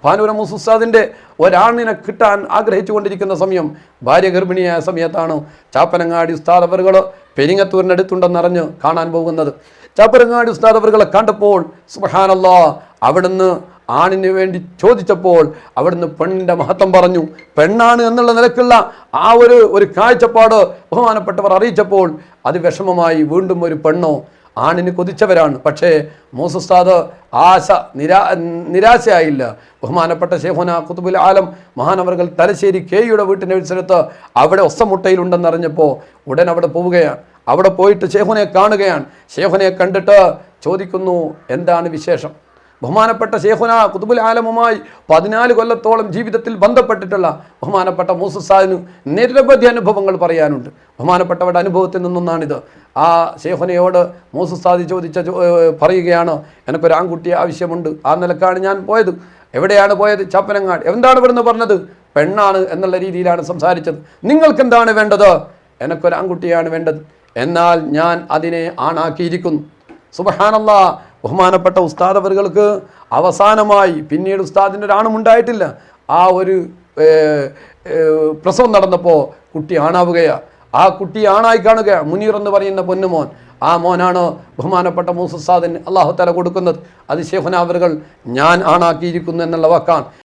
പാനൂർ മൂസുസ്താദിൻ്റെ ഒരാണിനെ കിട്ടാൻ ആഗ്രഹിച്ചുകൊണ്ടിരിക്കുന്ന സമയം, ഭാര്യ ഗർഭിണിയായ സമയത്താണ് ചാപ്പനങ്ങാടി ഉസ്താദ് അവറുകൾ പെരിങ്ങത്തൂരിനടുത്തുണ്ടെന്നറിഞ്ഞ് കാണാൻ പോകുന്നത്. ചാപ്പനങ്ങാടി ഉസ്താദ് അവറുകളെ കണ്ടപ്പോൾ സുബ്ഹാനല്ലാഹ് അവിടുന്ന് ആണിന് വേണ്ടി ചോദിച്ചപ്പോൾ അവിടുന്ന് പെണ്ണിൻ്റെ മഹത്വം പറഞ്ഞു. പെണ്ണാണ് എന്നുള്ള നിലക്കുള്ള ആ ഒരു കാഴ്ചപ്പാട് ബഹുമാനപ്പെട്ടവർ അറിയിച്ചപ്പോൾ അത് വിഷമമായി. വീണ്ടും ഒരു പെണ്ണോ ആണിന് കൊതിച്ചവരാണ്. പക്ഷേ മൂസുസ്താദ് നിരാശയായില്ല. ബഹുമാനപ്പെട്ട ശൈഖുനാ ഖുതുബുൽ ആലം മഹാനവറുകൾ തലശ്ശേരി കേയുടെ വീട്ടിൻ്റെ പരിസരത്ത് അവിടെ ഒസ്സമുട്ടയിലുണ്ടെന്നറിഞ്ഞപ്പോൾ ഉടൻ അവിടെ പോവുകയാണ്. അവിടെ പോയിട്ട് ശൈഖുനെ കാണുകയാണ്. ശൈഖുനെ കണ്ടിട്ട് ചോദിക്കുന്നു, എന്താണ് വിശേഷം? ബഹുമാനപ്പെട്ട ശൈഖുനാ ഖുതുബുൽ ആലമുമായി 14 കൊല്ലത്തോളം ജീവിതത്തിൽ ബന്ധപ്പെട്ടിട്ടുള്ള ബഹുമാനപ്പെട്ട മൂസുസ്താദിന് നിരവധി അനുഭവങ്ങൾ പറയാനുണ്ട്. ബഹുമാനപ്പെട്ടവരുടെ അനുഭവത്തിൽ നിന്നൊന്നാണിത്. ആ ശൈഖുനയോട് മൂസുസ്താദി പറയുകയാണ്, എനിക്കൊരു ആൺകുട്ടിയെ ആവശ്യമുണ്ട്. ആ നിലക്കാണ് ഞാൻ പോയത്. എവിടെയാണ് പോയത്? ചാപ്പനങ്ങാട്. എന്താണ് ഇവിടുന്ന് പറഞ്ഞത്? പെണ്ണാണ് എന്നുള്ള രീതിയിലാണ് സംസാരിച്ചത്. നിങ്ങൾക്ക് എന്താണ് വേണ്ടത്? എനിക്കൊരു ആൺകുട്ടിയാണ് വേണ്ടത്, എന്നാൽ ഞാൻ അതിനെ ആണാക്കിയിരിക്കുന്നു. സുബ്ഹാനല്ലാഹ്. ബഹുമാനപ്പെട്ട ഉസ്താദ് അവറുകൾക്ക് അവസാനമായി പിന്നീട് ഉസ്താദിൻ്റെ ഒരാണും ഉണ്ടായിട്ടില്ല. ആ ഒരു പ്രസവം നടന്നപ്പോൾ കുട്ടി ആണാവുകയാണ്. ആ കുട്ടി ആണായി കാണുക. മുനീർ എന്ന് പറയുന്ന പൊന്നുമോൻ, ആ മോനാണ് ബഹുമാനപ്പെട്ട മൂസുസ്താദിന് അല്ലാഹു തആല കൊടുക്കുന്നത്. അത് ശൈഖുനാ അവറുകൾ ഞാൻ ആണാക്കിയിരിക്കുന്നു എന്നുള്ള വാക്കാണ്.